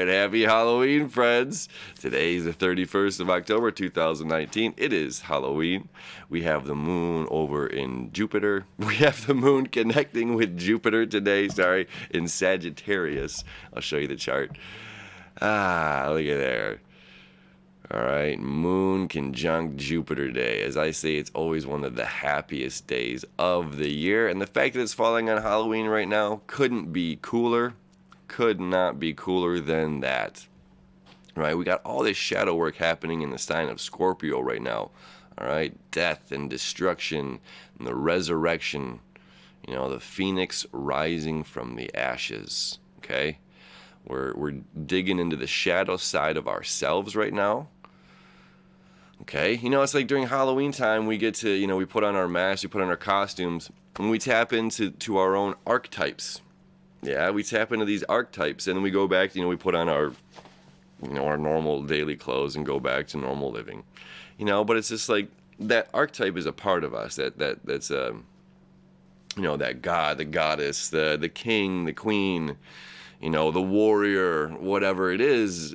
right, happy Halloween, friends. Today is the 31st of October, 2019. It is Halloween. We have the moon over in Jupiter. We have the moon connecting with Jupiter today, in Sagittarius. I'll show you the chart. Look at there. All right, moon conjunct Jupiter day. As I say, it's always one of the happiest days of the year. And the fact that it's falling on Halloween right now couldn't be cooler. Could not be cooler than that. Right? We got all this shadow work happening in the sign of Scorpio right now. All right, death and destruction and the resurrection. You know, the phoenix rising from the ashes. Okay? We're digging into the shadow side of ourselves right now. Okay, you know, it's like during Halloween time, we get to, we put on our masks, we put on our costumes, and we tap into our own archetypes. Yeah, we tap into these archetypes, and then we go back, we put on our, our normal daily clothes and go back to normal living. But it's just like, that archetype is a part of us, that's, that god, the goddess, the king, the queen, the warrior, whatever it is,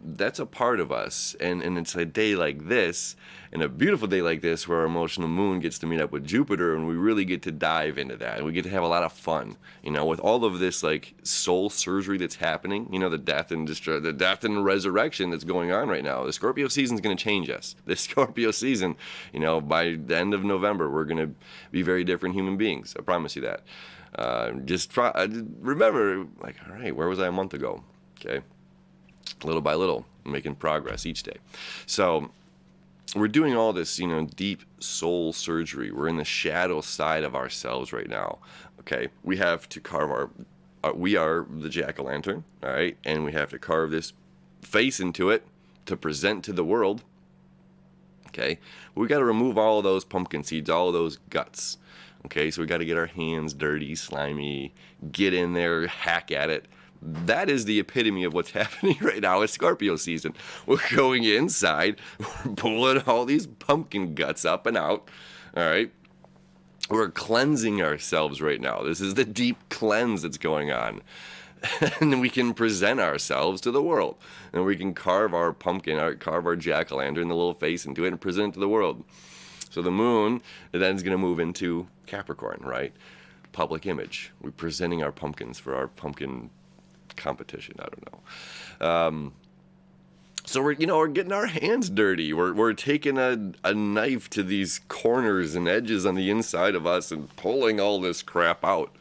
that's a part of us. And it's a day like this, and a beautiful day like this, where our emotional moon gets to meet up with Jupiter, and we really get to dive into that. And we get to have a lot of fun, with all of this, like, soul surgery that's happening, the death and resurrection that's going on right now. The Scorpio season is going to change us. The Scorpio season, by the end of November, we're going to be very different human beings. I promise you that. Just remember, like, all right, where was I a month ago? Okay, little by little, making progress each day. So we're doing all this, deep soul surgery. We're in the shadow side of ourselves right now. Okay, we have to carve we are the jack-o'-lantern, all right, and we have to carve this face into it to present to the world. Okay, we got to remove all of those pumpkin seeds, all of those guts. Okay, so we got to get our hands dirty, slimy, get in there, hack at it. That is the epitome of what's happening right now. It's Scorpio season. We're going inside, we're pulling all these pumpkin guts up and out, all right? We're cleansing ourselves right now. This is the deep cleanse that's going on. And then we can present ourselves to the world. And we can carve our pumpkin, carve our jack-o'-lantern, the little face into it, and present it to the world. So the moon then is going to move into Capricorn, right? Public image. We're presenting our pumpkins for our pumpkin competition. I don't know. So we're getting our hands dirty. We're taking a knife to these corners and edges on the inside of us and pulling all this crap out.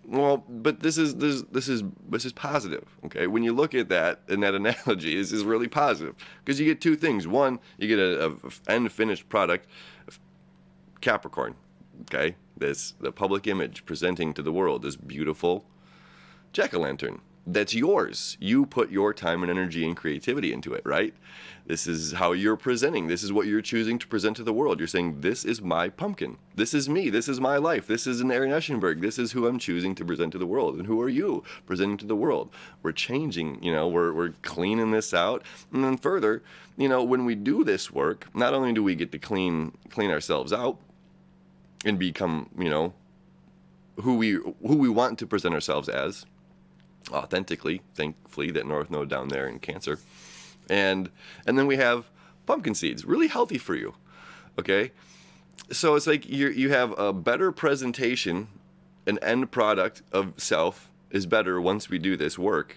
Well, but this is positive, okay? When you look at that in that analogy, this is really positive because you get two things. One, you get a end finished product, Capricorn, okay? The public image presenting to the world this beautiful jack-o'-lantern. That's yours. You put your time and energy and creativity into it, right? This is how you're presenting. This is what you're choosing to present to the world. You're saying, this is my pumpkin. This is me. This is my life. This is an Aaron Eschenberg. This is who I'm choosing to present to the world. And who are you presenting to the world? We're changing, we're cleaning this out. And then further, when we do this work, not only do we get to clean ourselves out and become, who we want to present ourselves as, authentically, thankfully, that North Node down there in Cancer. And then we have pumpkin seeds, really healthy for you, okay? So it's like you have a better presentation, an end product of self is better once we do this work.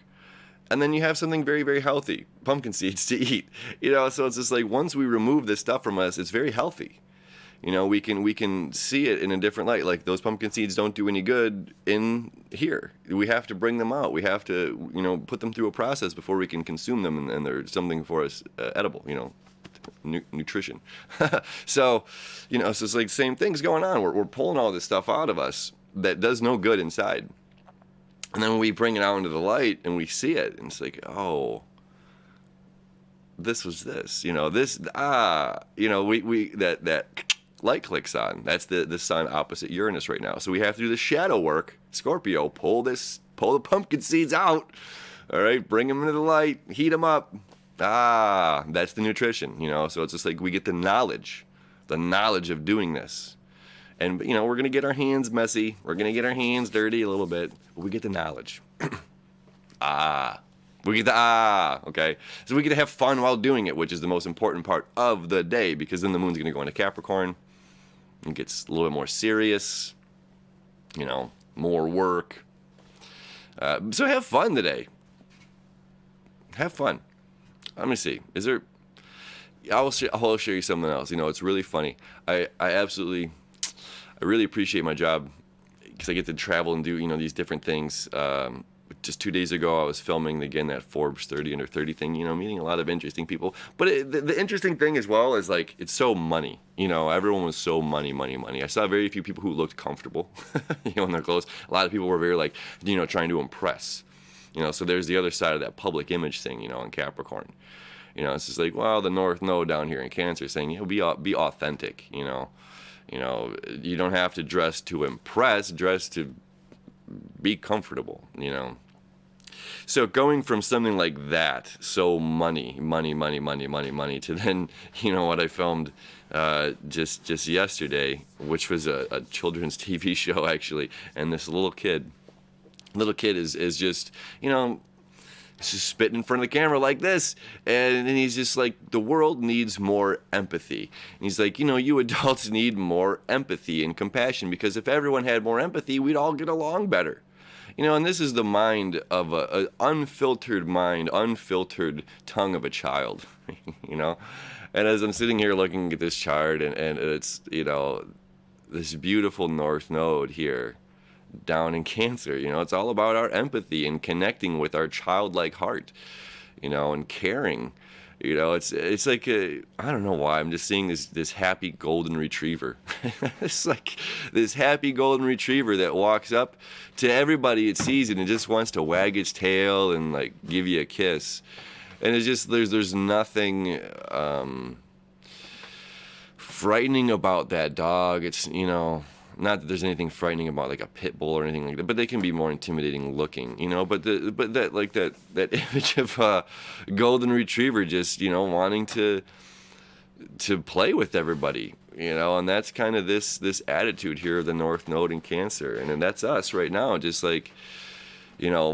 And then you have something very, very healthy, pumpkin seeds to eat. So it's just like once we remove this stuff from us, it's very healthy. We can see it in a different light. Like those pumpkin seeds don't do any good in here. We have to bring them out. We have to, put them through a process before we can consume them, and they're something for us edible, nutrition. So, so it's like same things going on. We're pulling all this stuff out of us that does no good inside. And then we bring it out into the light and we see it, and it's like, oh, this was this, that light clicks on. That's the sun opposite Uranus right now. So we have to do the shadow work. Scorpio, pull the pumpkin seeds out. All right, bring them into the light, heat them up. That's the nutrition, So it's just like we get the knowledge of doing this. And, we're going to get our hands messy. We're going to get our hands dirty a little bit, but we get the knowledge. ah. We get the ah, okay? So we get to have fun while doing it, which is the most important part of the day, because then the moon's going to go into Capricorn. It gets a little bit more serious, more work. So have fun today. Have fun. Let me see. I'll show you something else. It's really funny. I really appreciate my job because I get to travel and do, these different things. Just 2 days ago, I was filming again that Forbes 30 under 30 thing, meeting a lot of interesting people. But the interesting thing as well is like, it's so money, everyone was so money. I saw very few people who looked comfortable, in their clothes. A lot of people were very like, trying to impress, so there's the other side of that public image thing, in Capricorn. It's just like, well, the North Node down here in Cancer saying, be authentic, you don't have to dress to impress, dress to be comfortable, So going from something like that, so money, to then, what I filmed just yesterday, which was a children's TV show actually, and this little kid is just, just spitting in front of the camera like this, and he's just like, the world needs more empathy. And he's like, you adults need more empathy and compassion, because if everyone had more empathy, we'd all get along better. And this is the mind of an unfiltered tongue of a child, And as I'm sitting here looking at this chart, and it's, this beautiful North Node here, down in Cancer, it's all about our empathy and connecting with our childlike heart, and caring. It's like I don't know why I'm just seeing this happy golden retriever. It's like this happy golden retriever that walks up to everybody it sees and just wants to wag its tail and like give you a kiss. And it's just there's nothing frightening about that dog. It's not that there's anything frightening about like a pit bull or anything like that, but they can be more intimidating looking, But that image of a golden retriever just wanting to play with everybody, and that's kind of this attitude here of the North Node in Cancer, and then that's us right now, just like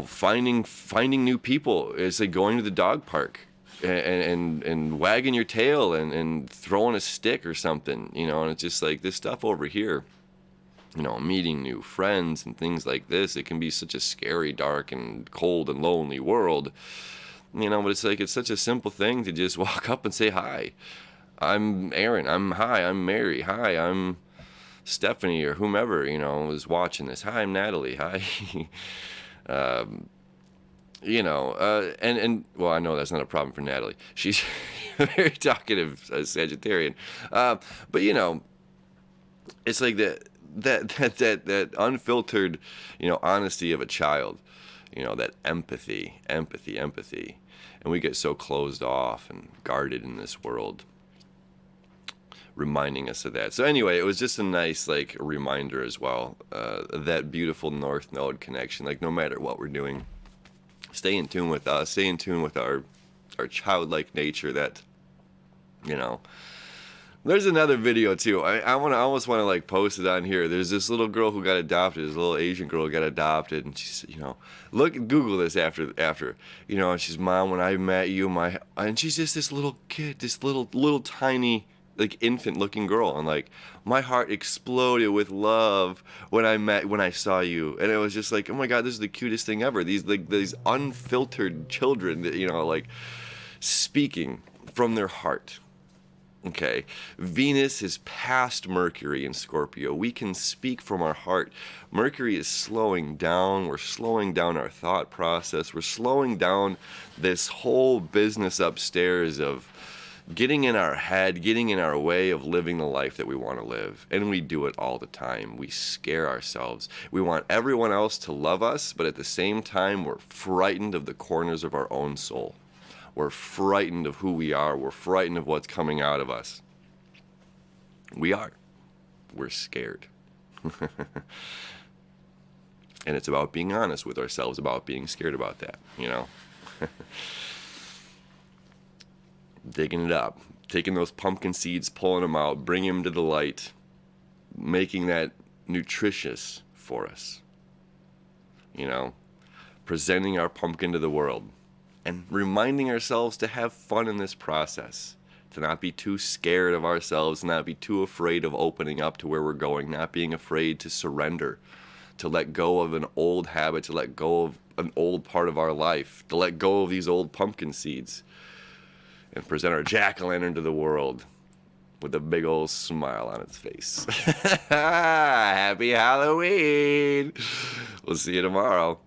finding new people. It's like going to the dog park and wagging your tail and throwing a stick or something, and it's just like this stuff over here. Meeting new friends and things like this. It can be such a scary, dark, and cold and lonely world, but it's like, it's such a simple thing to just walk up and say, hi, I'm Aaron. Hi, I'm Mary. Hi, I'm Stephanie, or whomever, is watching this. Hi, I'm Natalie. Hi. And well, I know that's not a problem for Natalie. She's a very talkative Sagittarian. But, it's like that unfiltered, honesty of a child, that empathy, and we get so closed off and guarded in this world, reminding us of that. So anyway, it was just a nice like reminder as well, that beautiful North Node connection. Like no matter what we're doing, stay in tune with us, stay in tune with our childlike nature. That There's another video too. I almost want to like post it on here. There's this little girl who got adopted. This little Asian girl who got adopted, and she's, Google this after, and she's, Mom, when I met you, and she's just this little kid, this little tiny like infant looking girl, and like my heart exploded with love when I saw you, and it was just like, oh my God, this is the cutest thing ever. These unfiltered children that like speaking from their heart. Okay, Venus is past Mercury in Scorpio. We can speak from our heart. Mercury is slowing down. We're slowing down our thought process. We're slowing down this whole business upstairs of getting in our head, getting in our way of living the life that we want to live. And we do it all the time. We scare ourselves. We want everyone else to love us, but at the same time, we're frightened of the corners of our own soul. We're frightened of who we are. We're frightened of what's coming out of us. We are. We're scared. And it's about being honest with ourselves about being scared about that, Digging it up, taking those pumpkin seeds, pulling them out, bringing them to the light, making that nutritious for us, presenting our pumpkin to the world, and reminding ourselves to have fun in this process, to not be too scared of ourselves, not be too afraid of opening up to where we're going, not being afraid to surrender, to let go of an old habit, to let go of an old part of our life, to let go of these old pumpkin seeds, and present our jack-o'-lantern to the world with a big old smile on its face. Happy Halloween! We'll see you tomorrow.